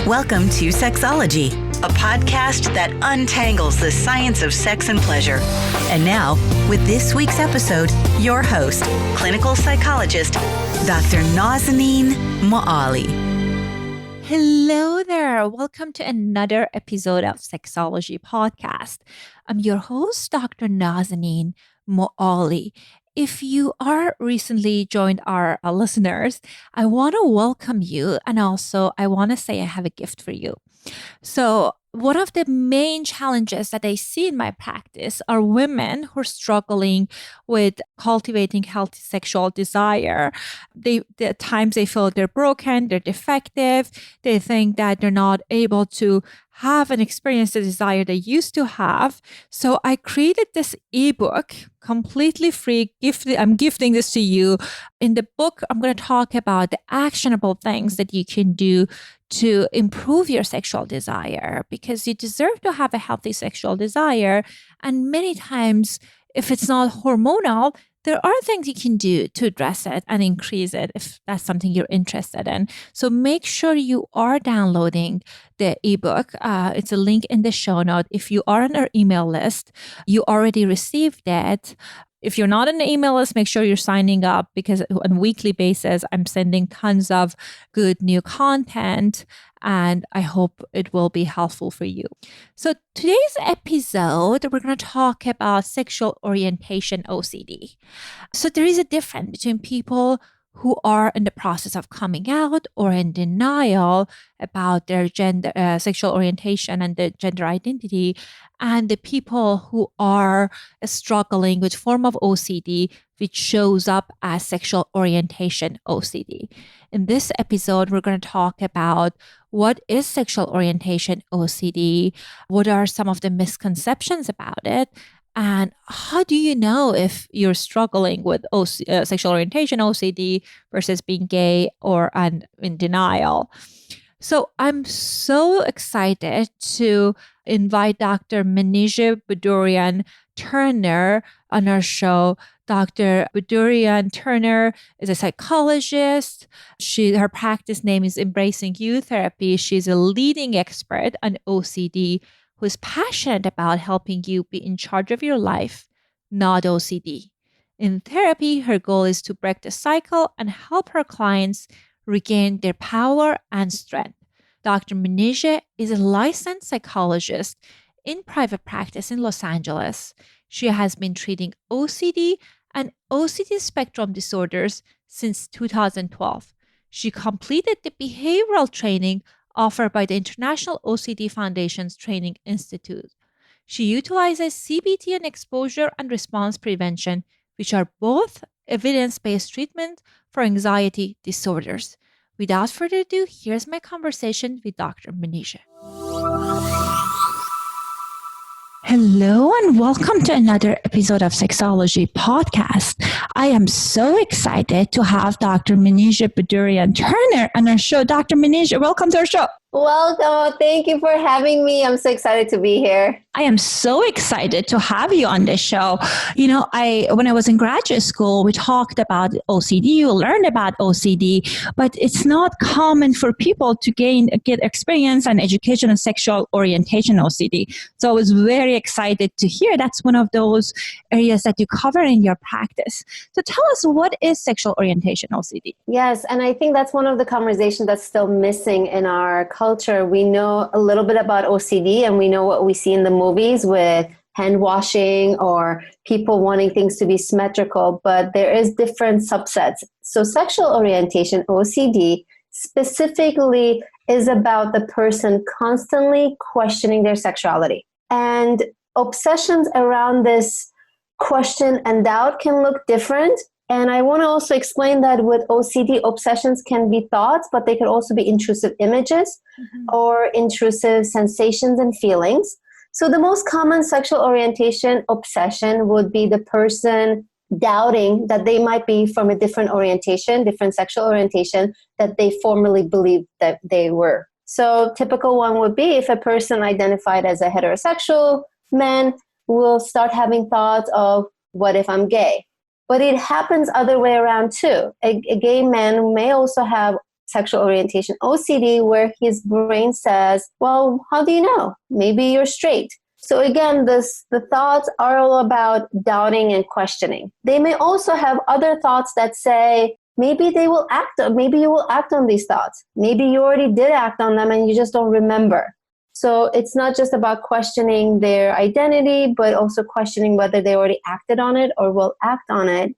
Welcome to Sexology, a podcast that untangles the science of sex and pleasure. And now, with this week's episode, your host, clinical psychologist, Dr. Nazanin Moali. Hello there. Welcome to another episode of Sexology Podcast. I'm your host, Dr. Nazanin Moali. If you are recently joined our listeners, I want to welcome you. And also, I want to say I have a gift for you. So one of the main challenges that I see in my practice are women who are struggling with cultivating healthy sexual desire. At times they feel they're broken, they're defective. They think that they're not able to have and experience the desire they used to have. So I created this ebook completely free. I'm gifting this to you. In the book, I'm going to talk about the actionable things that you can do to improve your sexual desire, because you deserve to have a healthy sexual desire. And many times, if it's not hormonal, there are things you can do to address it and increase it if that's something you're interested in. So make sure you are downloading the ebook. It's a link in the show note. If you are on our email list, you already received it. If you're not on the email list, make sure you're signing up, because on a weekly basis, I'm sending tons of good new content, and I hope it will be helpful for you. So today's episode, we're going to talk about sexual orientation OCD. So there is a difference between people who are in the process of coming out or in denial about their gender, sexual orientation and the gender identity, and the people who are struggling with form of OCD, which shows up as sexual orientation OCD. In this episode, we're going to talk about what is sexual orientation OCD, what are some of the misconceptions about it, and how do you know if you're struggling with sexual orientation OCD versus being gay or in denial? So I'm so excited to invite Dr. Menije Boduran-Turner on our show. Dr. Boduran-Turner is a psychologist. Her practice name is Embracing You Therapy. She's a leading expert on OCD who is passionate about helping you be in charge of your life, not OCD. In therapy, her goal is to break the cycle and help her clients regain their power and strength. Dr. Menije is a licensed psychologist in private practice in Los Angeles. She has been treating OCD and OCD spectrum disorders since 2012. She completed the behavioral training offered by the International OCD Foundation's Training Institute. She utilizes CBT and exposure and response prevention, which are both evidence-based treatment for anxiety disorders. Without further ado, here's my conversation with Dr. Menije. Hello and welcome to another episode of Sexology Podcast. I am so excited to have Dr. Menije Boduran-Turner on our show. Dr. Menije, welcome to our show. Welcome. Thank you for having me. I'm so excited to be here. I am so excited to have you on this show. You know, when I was in graduate school, we talked about OCD, you learned about OCD, but it's not common for people to get experience and education on sexual orientation OCD. So I was very excited to hear that's one of those areas that you cover in your practice. So tell us, what is sexual orientation OCD? Yes, and I think that's one of the conversations that's still missing in our culture. We know a little bit about OCD, and we know what we see in the movies with hand washing or people wanting things to be symmetrical, but there is different subsets. So sexual orientation, OCD, specifically is about the person constantly questioning their sexuality. And obsessions around this question and doubt can look different. And I want to also explain that with OCD, obsessions can be thoughts, but they could also be intrusive images or intrusive sensations and feelings. So the most common sexual orientation obsession would be the person doubting that they might be from a different orientation, different sexual orientation that they formerly believed that they were. So typical one would be if a person identified as a heterosexual man will start having thoughts of, what if I'm gay? But it happens other way around too. A gay man may also have sexual orientation OCD, where his brain says, well, how do you know? Maybe you're straight. So again, the thoughts are all about doubting and questioning. They may also have other thoughts that say, maybe you will act on these thoughts. Maybe you already did act on them and you just don't remember. So it's not just about questioning their identity, but also questioning whether they already acted on it or will act on it.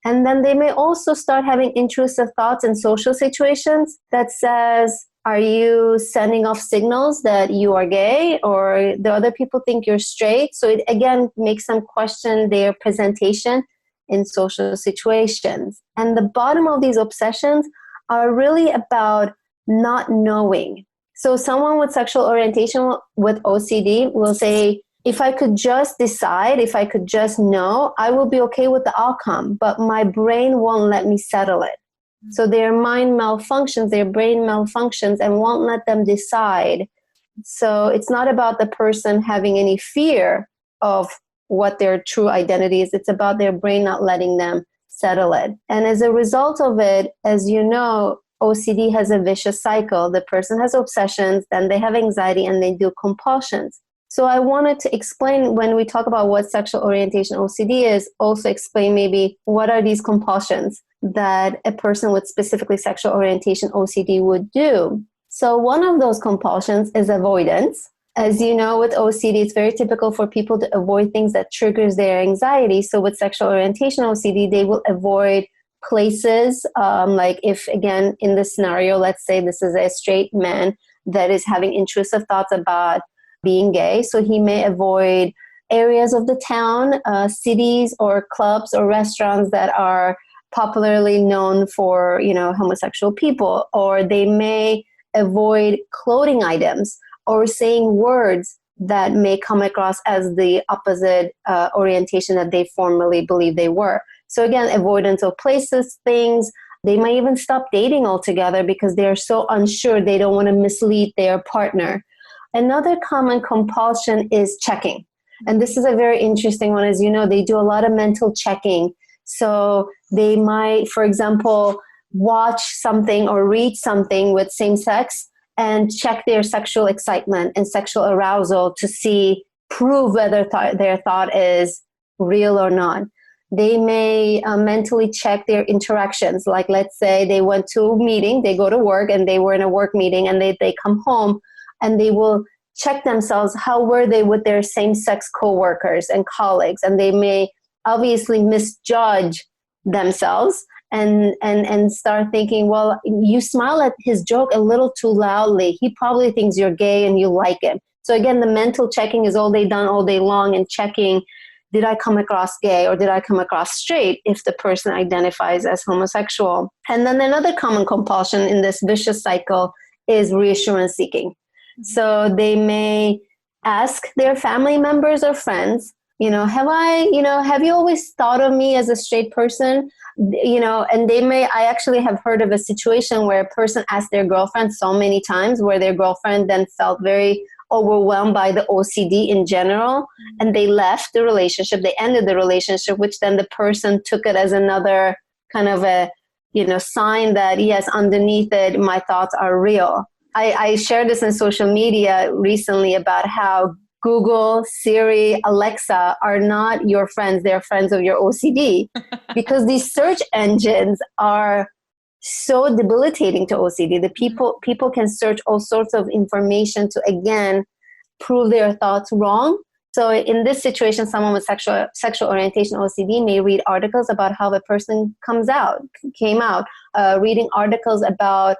And then they may also start having intrusive thoughts in social situations that says, are you sending off signals that you are gay, or the other people think you're straight? So it again makes them question their presentation in social situations. And the bottom of these obsessions are really about not knowing. So someone with sexual orientation with OCD will say, if I could just decide, if I could just know, I will be okay with the outcome, but my brain won't let me settle it. So their brain malfunctions and won't let them decide. So it's not about the person having any fear of what their true identity is. It's about their brain not letting them settle it. And as a result of it, as you know, OCD has a vicious cycle. The person has obsessions, then they have anxiety, and they do compulsions. So I wanted to explain, when we talk about what sexual orientation OCD is, also explain maybe what are these compulsions that a person with specifically sexual orientation OCD would do. So one of those compulsions is avoidance. As you know, with OCD, it's very typical for people to avoid things that triggers their anxiety. So with sexual orientation OCD, they will avoid places, like if, again, in this scenario, let's say this is a straight man that is having intrusive thoughts about being gay. So he may avoid areas of the town, cities or clubs or restaurants that are popularly known for, homosexual people, or they may avoid clothing items or saying words that may come across as the opposite orientation that they formerly believed they were. So again, avoidance of places, things. They might even stop dating altogether because they are so unsure. They don't want to mislead their partner. Another common compulsion is checking. And this is a very interesting one. As you know, they do a lot of mental checking. So they might, for example, watch something or read something with same sex and check their sexual excitement and sexual arousal to prove whether their thought is real or not. They may mentally check their interactions. Like, let's say they went to a meeting, they go to work and they were in a work meeting, and they come home and they will check themselves, how were they with their same-sex coworkers and colleagues? And they may obviously misjudge themselves and start thinking, well, you smile at his joke a little too loudly. He probably thinks you're gay and you like him. So again, the mental checking is all they done all day long, and checking, did I come across gay or did I come across straight if the person identifies as homosexual? And then another common compulsion in this vicious cycle is reassurance seeking. So they may ask their family members or friends, have you always thought of me as a straight person? And I actually have heard of a situation where a person asked their girlfriend so many times, where their girlfriend then felt very overwhelmed by the OCD in general, and they left the relationship, they ended the relationship, which then the person took it as another kind of a, sign that, yes, underneath it, my thoughts are real. I shared this in social media recently about how Google, Siri, Alexa are not your friends. They're friends of your OCD because these search engines are so debilitating to OCD. The people can search all sorts of information to, again, prove their thoughts wrong. So in this situation, someone with sexual orientation OCD may read articles about how the person came out, reading articles about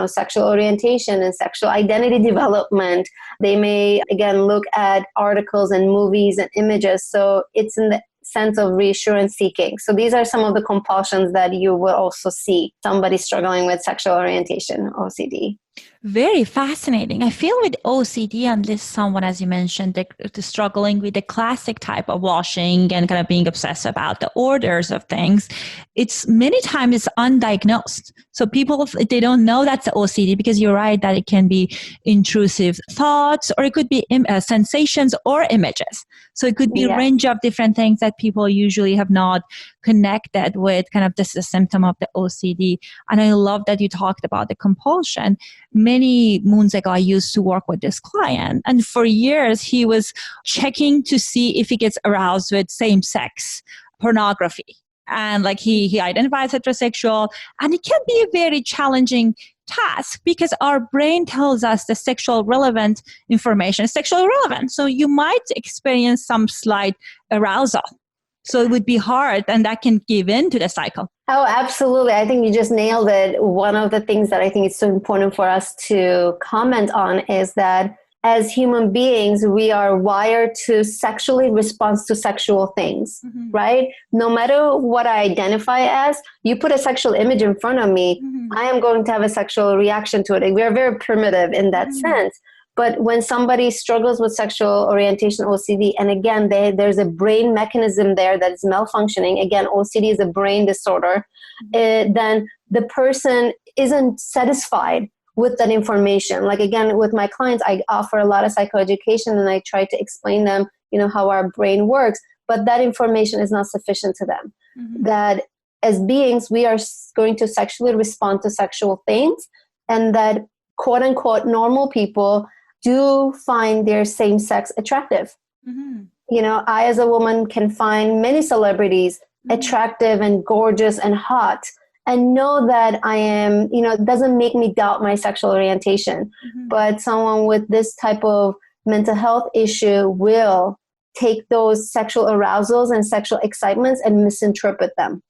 sexual orientation and sexual identity development. They may, again, look at articles and movies and images. So it's in the sense of reassurance seeking. So these are some of the compulsions that you will also see somebody struggling with sexual orientation OCD. Very fascinating. I feel with OCD, unless someone, as you mentioned, they're struggling with the classic type of washing and kind of being obsessed about the orders of things, it's many times it's undiagnosed. So people, they don't know that's the OCD, because you're right that it can be intrusive thoughts, or it could be sensations or images. So it could be a range of different things that people usually have not connected with kind of this is a symptom of the OCD. And I love that you talked about the compulsion. Many moons ago, I used to work with this client, and for years he was checking to see if he gets aroused with same-sex pornography. And like he identifies heterosexual, and it can be a very challenging task because our brain tells us the sexual relevant information is sexually relevant. So you might experience some slight arousal. So it would be hard, and that can give in to the cycle. Oh, absolutely. I think you just nailed it. One of the things that I think is so important for us to comment on is that as human beings, we are wired to sexually respond to sexual things, right? No matter what I identify as, you put a sexual image in front of me, I am going to have a sexual reaction to it. We are very primitive in that sense. But when somebody struggles with sexual orientation OCD, and again, there's a brain mechanism there that is malfunctioning, again, OCD is a brain disorder, then the person isn't satisfied with that information. Like again, with my clients, I offer a lot of psychoeducation and I try to explain them, how our brain works, but that information is not sufficient to them. That as beings, we are going to sexually respond to sexual things, and that quote unquote normal people do find their same sex attractive. I as a woman can find many celebrities attractive and gorgeous and hot, and know that I am, it doesn't make me doubt my sexual orientation. But someone with this type of mental health issue will take those sexual arousals and sexual excitements and misinterpret them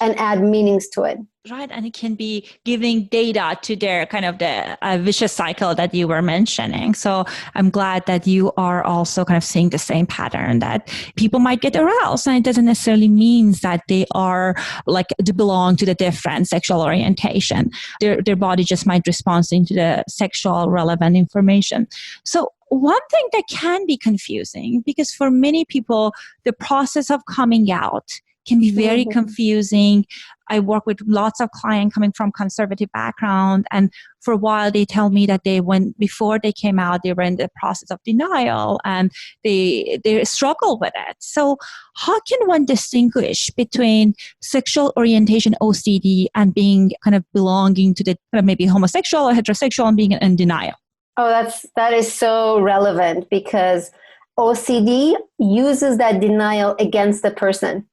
and add meanings to it. Right. And it can be giving data to their kind of the vicious cycle that you were mentioning. So I'm glad that you are also kind of seeing the same pattern, that people might get aroused, and it doesn't necessarily mean that they are like to belong to the different sexual orientation. Their body just might respond to the sexual relevant information. So one thing that can be confusing, because for many people, the process of coming out can be very confusing. I work with lots of clients coming from conservative background, and for a while they tell me that before they came out, they were in the process of denial and they struggle with it. So how can one distinguish between sexual orientation OCD and being kind of belonging to the kind of maybe homosexual or heterosexual and being in denial? Oh, that is so relevant, because OCD uses that denial against the person.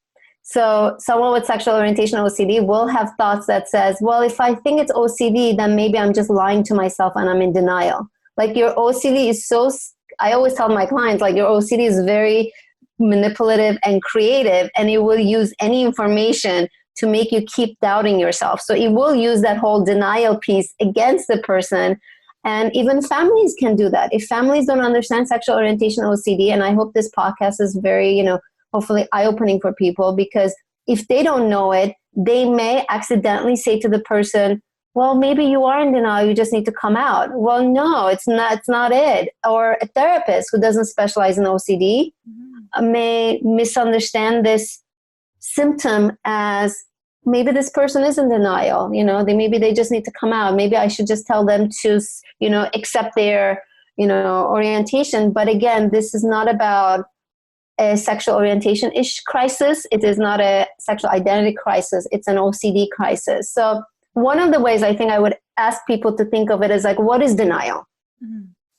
So someone with sexual orientation OCD will have thoughts that says, well, if I think it's OCD, then maybe I'm just lying to myself and I'm in denial. Like your OCD is I always tell my clients, like your OCD is very manipulative and creative, and it will use any information to make you keep doubting yourself. So it will use that whole denial piece against the person. And even families can do that. If families don't understand sexual orientation OCD, and I hope this podcast is very, hopefully eye-opening for people, because if they don't know it, they may accidentally say to the person, well, maybe you are in denial, you just need to come out. Well, no, it's not it. Or a therapist who doesn't specialize in OCD may misunderstand this symptom as maybe this person is in denial. Maybe they just need to come out. Maybe I should just tell them to, accept their, orientation. But again, this is not about a sexual orientation crisis. It is not a sexual identity crisis. It's an OCD crisis. So one of the ways I think I would ask people to think of it is like, what is denial?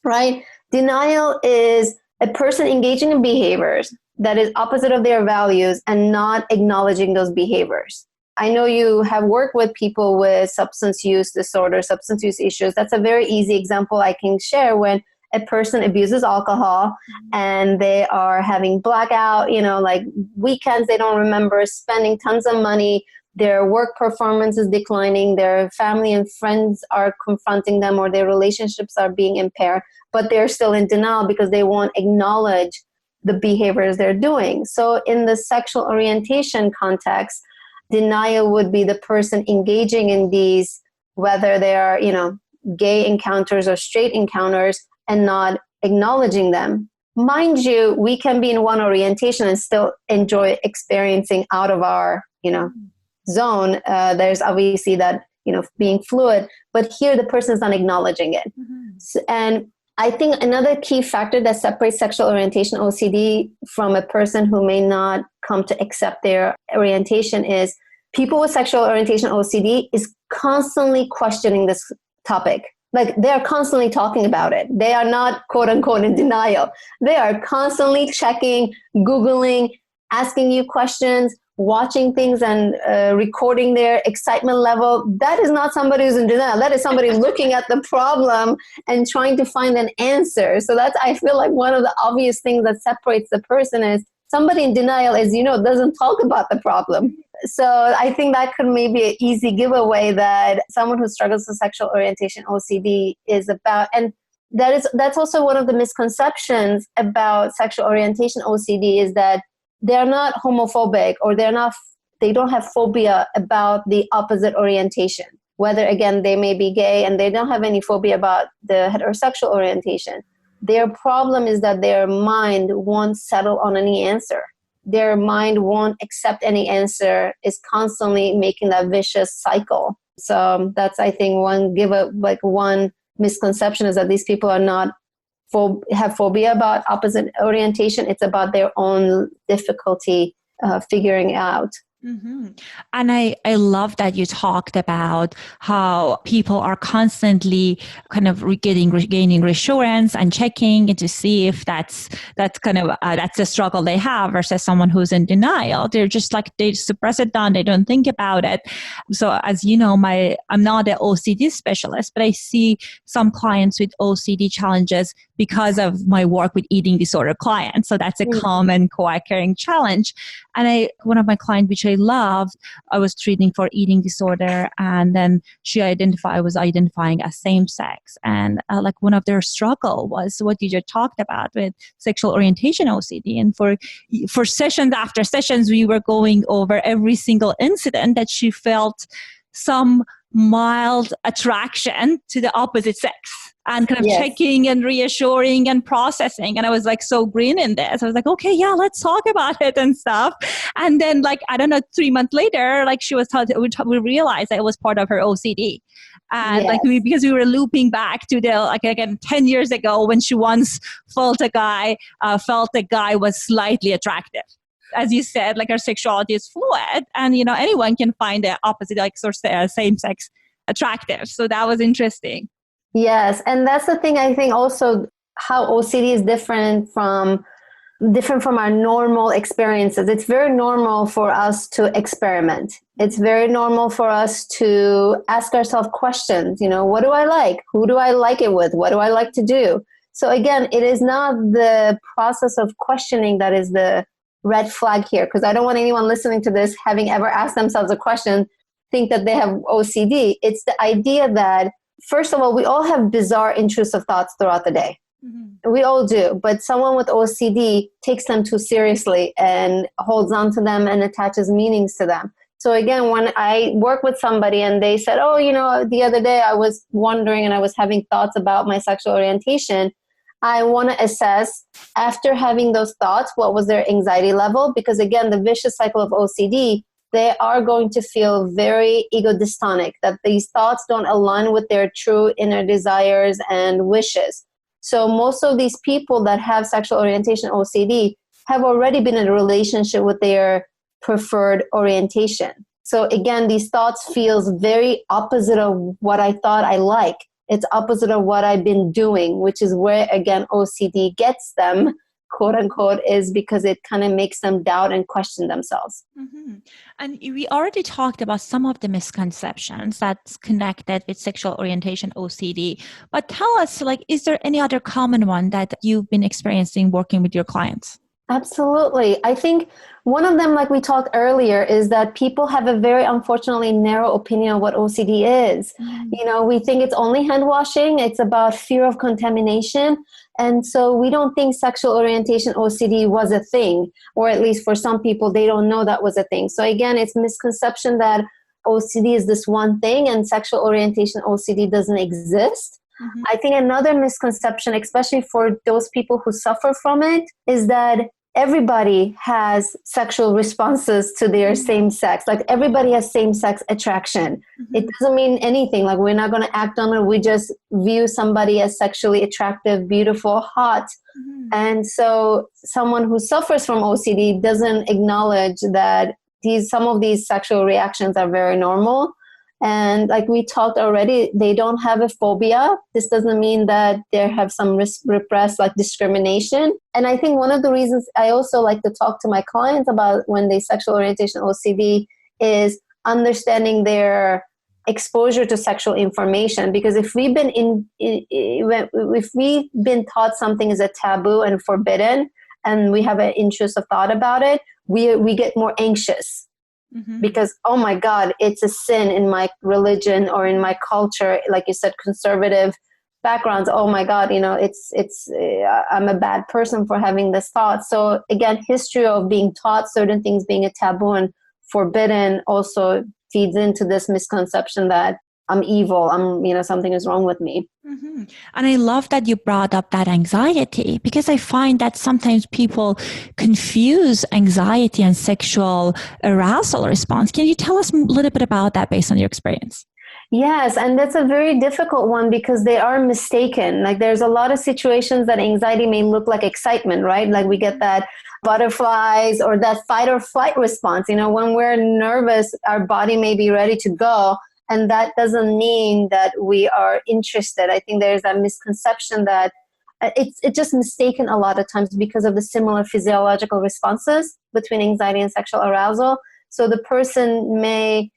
Right? Denial is a person engaging in behaviors that is opposite of their values and not acknowledging those behaviors. I know you have worked with people with substance use disorder, substance use issues. That's a very easy example I can share. When a person abuses alcohol and they are having blackout, like weekends, they don't remember, spending tons of money, their work performance is declining, their family and friends are confronting them, or their relationships are being impaired, but they're still in denial because they won't acknowledge the behaviors they're doing. So in the sexual orientation context, denial would be the person engaging in these, whether they are, gay encounters or straight encounters and not acknowledging them. Mind you, we can be in one orientation and still enjoy experiencing out of our, zone. There's obviously that, being fluid, but here the person is not acknowledging it. And I think another key factor that separates sexual orientation OCD from a person who may not come to accept their orientation is people with sexual orientation OCD is constantly questioning this topic. Like they're constantly talking about it. They are not quote unquote in denial. They are constantly checking, Googling, asking you questions, watching things and recording their excitement level. That is not somebody who's in denial. That is somebody looking at the problem and trying to find an answer. So that's, I feel like one of the obvious things that separates the person is somebody in denial, as you know, doesn't talk about the problem. So I think that could maybe an easy giveaway that someone who struggles with sexual orientation OCD is about. And that's also one of the misconceptions about sexual orientation OCD is that they're not homophobic or they don't have phobia about the opposite orientation. Whether, again, they may be gay and they don't have any phobia about the heterosexual orientation. Their problem is that their mind won't settle on any answer. Their mind won't accept any answer, is constantly making that vicious cycle. So that's, I think, one misconception is that these people are not have phobia about opposite orientation. It's about their own difficulty figuring out. Mm-hmm. And I love that you talked about how people are constantly kind of gaining reassurance and checking and to see if that's kind of that's a struggle they have versus someone who's in denial. They're just like, they suppress it down. They don't think about it. So as you know, I'm not an OCD specialist, but I see some clients with OCD challenges because of my work with eating disorder clients. So that's a common co-occurring challenge. And one of my clients, which I loved, I was treating for eating disorder, and then she was identifying as same sex. And like one of their struggle was what you just talked about with sexual orientation OCD. And for sessions after sessions, we were going over every single incident that she felt some mild attraction to the opposite sex, and kind of checking and reassuring and processing. And I was like so green in this. I was like, okay, yeah, let's talk about it and stuff. And then 3 months later, she was we realized that it was part of her OCD. And because we were looping back to again, 10 years ago when she once felt a guy was slightly attractive. As you said, her sexuality is fluid, and anyone can find the opposite, same sex attractive. So that was interesting. Yes, and that's the thing. I think also how OCD is different from our normal experiences. It's very normal for us to experiment. It's very normal for us to ask ourselves questions. What do I like? Who do I like it with? What do I like to do? So again, it is not the process of questioning that is the red flag here, because I don't want anyone listening to this, having ever asked themselves a question, think that they have OCD. It's the idea that, first of all, we all have bizarre, intrusive thoughts throughout the day. Mm-hmm. We all do. But someone with OCD takes them too seriously and holds on to them and attaches meanings to them. So again, when I work with somebody and they said, the other day I was wondering and I was having thoughts about my sexual orientation, I want to assess, after having those thoughts, what was their anxiety level? Because again, the vicious cycle of OCD, they are going to feel very ego dystonic, that these thoughts don't align with their true inner desires and wishes. So most of these people that have sexual orientation OCD have already been in a relationship with their preferred orientation. So again, these thoughts feels very opposite of what I thought I like. It's opposite of what I've been doing, which is where, again, OCD gets them, quote unquote, is because it kind of makes them doubt and question themselves. Mm-hmm. And we already talked about some of the misconceptions that's connected with sexual orientation OCD. But tell us, is there any other common one that you've been experiencing working with your clients? Absolutely. I think one of them, like we talked earlier, is that people have a very, unfortunately, narrow opinion of what OCD is. Mm-hmm. We think it's only hand washing. It's about fear of contamination. And so we don't think sexual orientation OCD was a thing, or at least for some people, they don't know that was a thing. So again, it's misconception that OCD is this one thing and sexual orientation OCD doesn't exist. Mm-hmm. I think another misconception, especially for those people who suffer from it, is that everybody has sexual responses to their same sex. Like everybody has same sex attraction. Mm-hmm. It doesn't mean anything. Like we're not going to act on it. We just view somebody as sexually attractive, beautiful, hot. Mm-hmm. And so someone who suffers from OCD doesn't acknowledge that some of these sexual reactions are very normal. And like we talked already, they don't have a phobia. This doesn't mean that they have some repressed like discrimination. And I think one of the reasons I also like to talk to my clients about when they sexual orientation OCD is understanding their exposure to sexual information. Because if we've been taught something is a taboo and forbidden, and we have an intrusive thought about it, we get more anxious. Mm-hmm. Because, oh my God, it's a sin in my religion or in my culture, like you said, conservative backgrounds. Oh my God, I'm a bad person for having this thought. So again, history of being taught certain things being a taboo and forbidden also feeds into this misconception that I'm evil, something is wrong with me. Mm-hmm. And I love that you brought up that anxiety, because I find that sometimes people confuse anxiety and sexual arousal response. Can you tell us a little bit about that based on your experience? Yes, and that's a very difficult one because they are mistaken. Like there's a lot of situations that anxiety may look like excitement, right? Like we get that butterflies or that fight or flight response. When we're nervous, our body may be ready to go. And that doesn't mean that we are interested. I think there's that misconception that it's just mistaken a lot of times because of the similar physiological responses between anxiety and sexual arousal. So the person may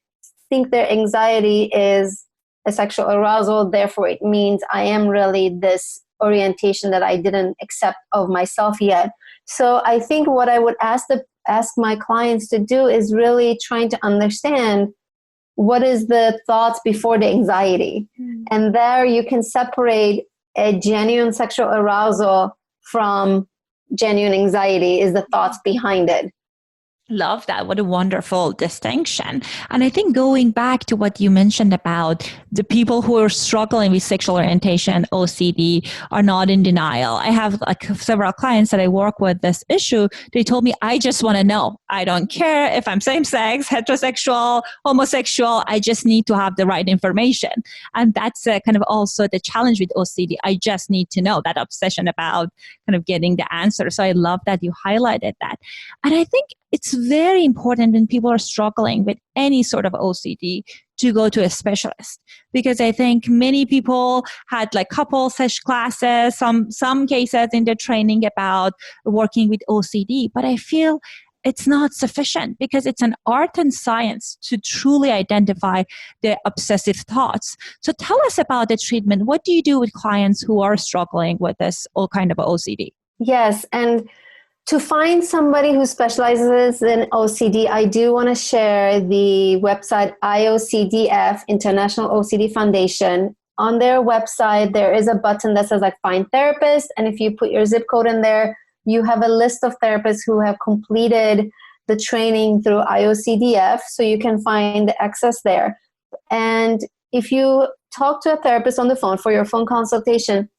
think their anxiety is a sexual arousal, therefore it means I am really this orientation that I didn't accept of myself yet. So I think what I would ask my clients to do is really trying to understand what is the thoughts before the anxiety. Mm. And there you can separate a genuine sexual arousal from genuine anxiety is the thoughts behind it. Love that. What a wonderful distinction. And I think going back to what you mentioned about the people who are struggling with sexual orientation, OCD, are not in denial. I have several clients that I work with this issue. They told me, I just want to know. I don't care if I'm same-sex, heterosexual, homosexual. I just need to have the right information. And that's kind of also the challenge with OCD. I just need to know, that obsession about kind of getting the answer. So I love that you highlighted that. And I think it's very important when people are struggling with any sort of OCD to go to a specialist, because I think many people had like couple such classes, some cases in their training about working with OCD, but I feel it's not sufficient because it's an art and science to truly identify the obsessive thoughts. So tell us about the treatment. What do you do with clients who are struggling with this all kind of OCD? Yes, and to find somebody who specializes in OCD, I do want to share the website IOCDF, International OCD Foundation. On their website, there is a button that says like find therapist. And if you put your zip code in there, you have a list of therapists who have completed the training through IOCDF. So you can find access there. And if you talk to a therapist on the phone for your phone consultation,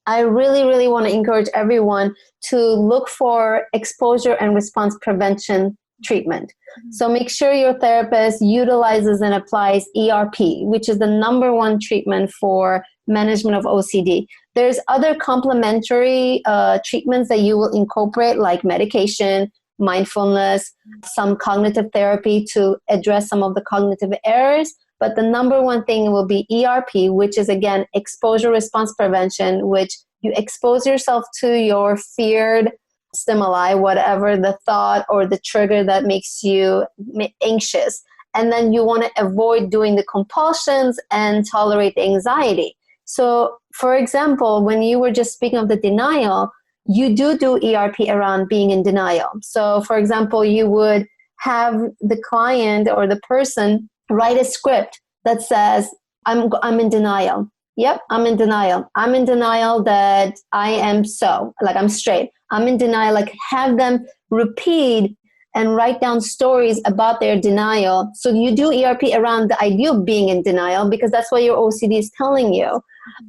I really, really want to encourage everyone to look for exposure and response prevention treatment. Mm-hmm. So make sure your therapist utilizes and applies ERP, which is the number one treatment for management of OCD. There's other complementary treatments that you will incorporate, like medication, mindfulness, some cognitive therapy to address some of the cognitive errors. But the number one thing will be ERP, which is, again, exposure response prevention, which you expose yourself to your feared stimuli, whatever the thought or the trigger that makes you anxious. And then you want to avoid doing the compulsions and tolerate the anxiety. So, for example, when you were just speaking of the denial, you do ERP around being in denial. So, for example, you would have the client or the person write a script that says, I'm in denial. Yep, I'm in denial. I'm in denial that I am so, like I'm straight. I'm in denial, like have them repeat and write down stories about their denial. So you do ERP around the idea of being in denial because that's what your OCD is telling you.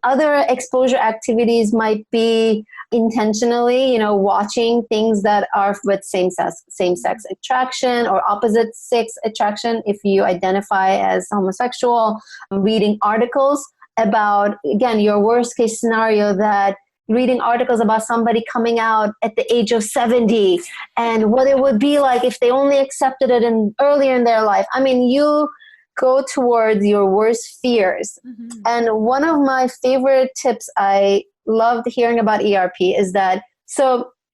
Other exposure activities might be intentionally, watching things that are with same-sex attraction or opposite sex attraction if you identify as homosexual, reading articles about, again, your worst case scenario, that reading articles about somebody coming out at the age of 70 and what it would be like if they only accepted it earlier in their life. I mean, you go towards your worst fears. Mm-hmm. And one of my favorite tips I loved hearing about ERP is that,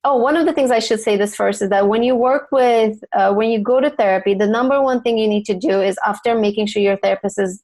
one of the things I should say this first is that when you work with, when you go to therapy, the number one thing you need to do is, after making sure your therapist is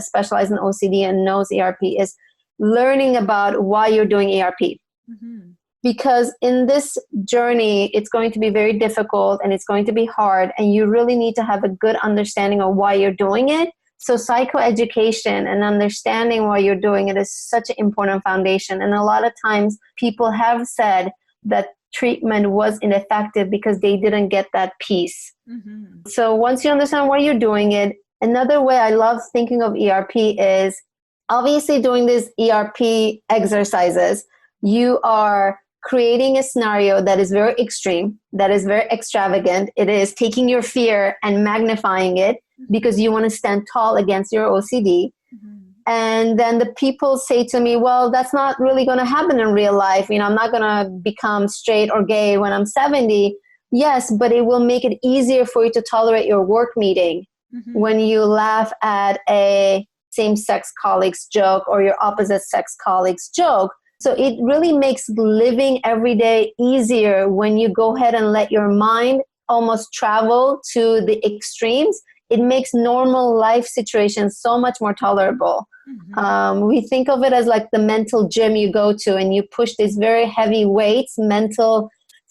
specialized in OCD and knows ERP, is learning about why you're doing ERP. Mm-hmm. Because in this journey, it's going to be very difficult and it's going to be hard, and you really need to have a good understanding of why you're doing it. So psychoeducation and understanding why you're doing it is such an important foundation. And a lot of times people have said that treatment was ineffective because they didn't get that piece. Mm-hmm. So once you understand why you're doing it, another way I love thinking of ERP is obviously doing these ERP exercises. You are creating a scenario that is very extreme, that is very extravagant. It is taking your fear and magnifying it because you want to stand tall against your OCD. Mm-hmm. And then the people say to me, well, that's not really going to happen in real life. I'm not going to become straight or gay when I'm 70. Yes, but it will make it easier for you to tolerate your work meeting. Mm-hmm. When you laugh at a same-sex colleague's joke or your opposite sex colleague's joke. So it really makes living every day easier when you go ahead and let your mind almost travel to the extremes. It makes normal life situations so much more tolerable. Mm-hmm. We think of it as like the mental gym you go to and you push these very heavy weights, mental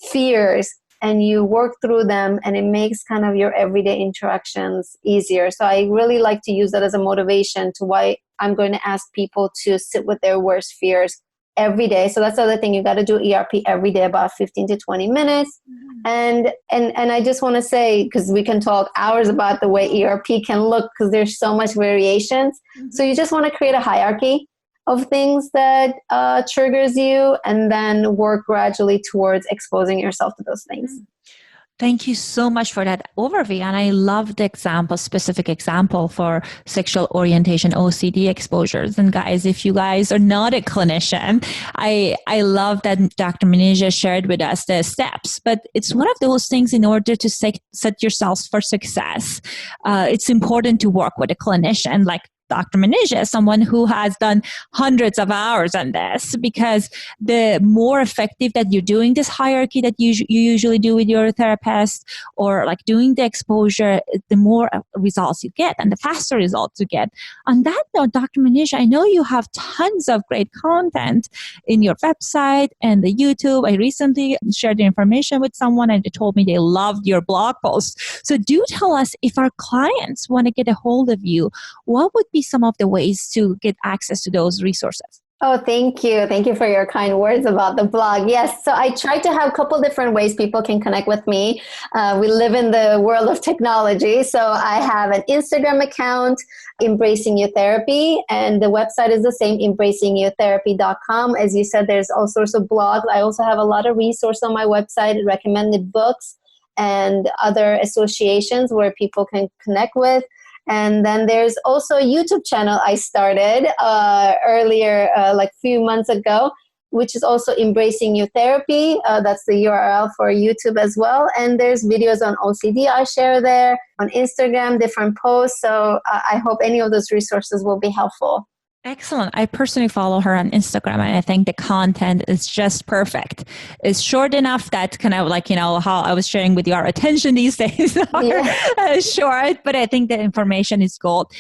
fears, and you work through them, and it makes kind of your everyday interactions easier. So I really like to use that as a motivation to why I'm going to ask people to sit with their worst fears every day. So that's the other thing. You got to do ERP every day, about 15 to 20 minutes. Mm-hmm. And I just want to say, because we can talk hours about the way ERP can look, because there's so much variations. Mm-hmm. So you just want to create a hierarchy of things that triggers you, and then work gradually towards exposing yourself to those things. Thank you so much for that overview. And I love the specific example for sexual orientation OCD exposures. And guys, if you guys are not a clinician, I love that Dr. Menije shared with us the steps, but it's one of those things in order to set yourselves for success. It's important to work with a clinician like Dr. Menije, someone who has done hundreds of hours on this, because the more effective that you're doing this hierarchy that you usually do with your therapist, or like doing the exposure, the more results you get and the faster results you get. On that note, Dr. Menije, I know you have tons of great content in your website and the YouTube. I recently shared the information with someone and they told me they loved your blog posts. So do tell us, if our clients want to get a hold of you, what would be some of the ways to get access to those resources? Oh, thank you. Thank you for your kind words about the blog. Yes. So I try to have a couple different ways people can connect with me. We live in the world of technology. So I have an Instagram account, Embracing You Therapy, and the website is the same, embracingyouTherapy.com. As you said, there's all sorts of blogs. I also have a lot of resources on my website, recommended books and other associations where people can connect with. And then there's also a YouTube channel I started earlier, like a few months ago, which is also Embracing You Therapy. That's the URL for YouTube as well. And there's videos on OCD I share there, on Instagram, different posts. So I hope any of those resources will be helpful. Excellent. I personally follow her on Instagram, and I think the content is just perfect. It's short enough that kind of like, how I was sharing with you, our attention these days are short, but I think the information is gold.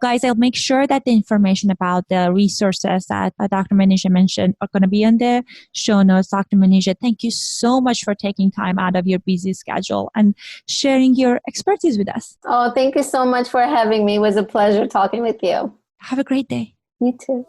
Guys, I'll make sure that the information about the resources that Dr. Menije mentioned are going to be in the show notes. Dr. Menije, thank you so much for taking time out of your busy schedule and sharing your expertise with us. Oh, thank you so much for having me. It was a pleasure talking with you. Have a great day. You too.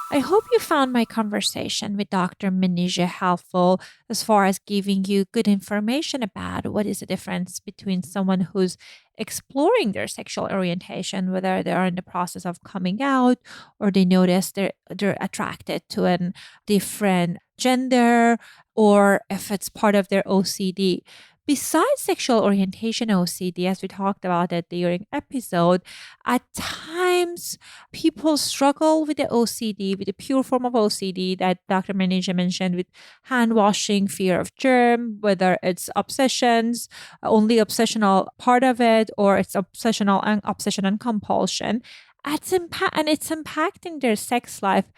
I hope you found my conversation with Dr. Menije helpful as far as giving you good information about what is the difference between someone who's exploring their sexual orientation, whether they are in the process of coming out or they notice they're attracted to a different gender, or if it's part of their OCD. Besides sexual orientation OCD, as we talked about it during episode, at times people struggle with the OCD, with the pure form of OCD that Dr. Menije mentioned, with hand washing, fear of germ, whether it's obsessions, only obsessional part of it, or it's obsession and compulsion. It's impacting their sex life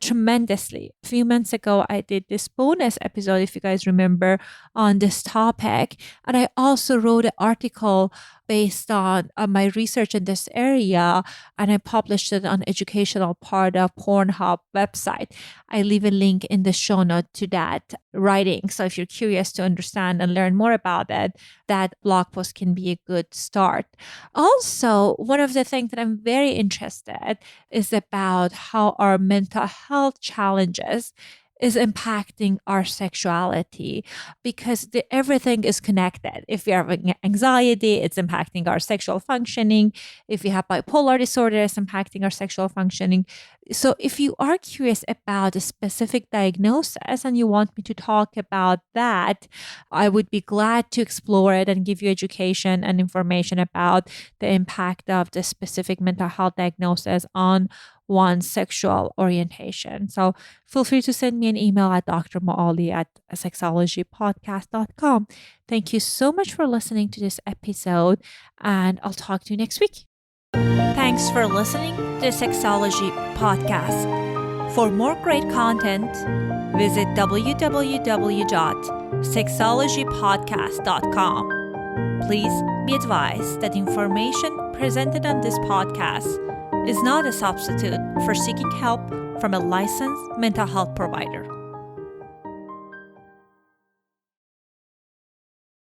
tremendously. A few months ago, I did this bonus episode, if you guys remember, on this topic. And I also wrote an article based on my research in this area, and I published it on educational part of Pornhub website. I leave a link in the show note to that writing. So if you're curious to understand and learn more about it, that blog post can be a good start. Also, one of the things that I'm very interested is about how our mental health challenges is impacting our sexuality, because everything is connected. If you're having anxiety, it's impacting our sexual functioning. If you have bipolar disorder, it's impacting our sexual functioning. So if you are curious about a specific diagnosis and you want me to talk about that, I would be glad to explore it and give you education and information about the impact of the specific mental health diagnosis on one's sexual orientation. So feel free to send me an email at drmoali@sexologypodcast.com. Thank you so much for listening to this episode, and I'll talk to you next week. Thanks for listening to the Sexology Podcast. For more great content, visit www.sexologypodcast.com. Please be advised that information presented on this podcast is not a substitute for seeking help from a licensed mental health provider.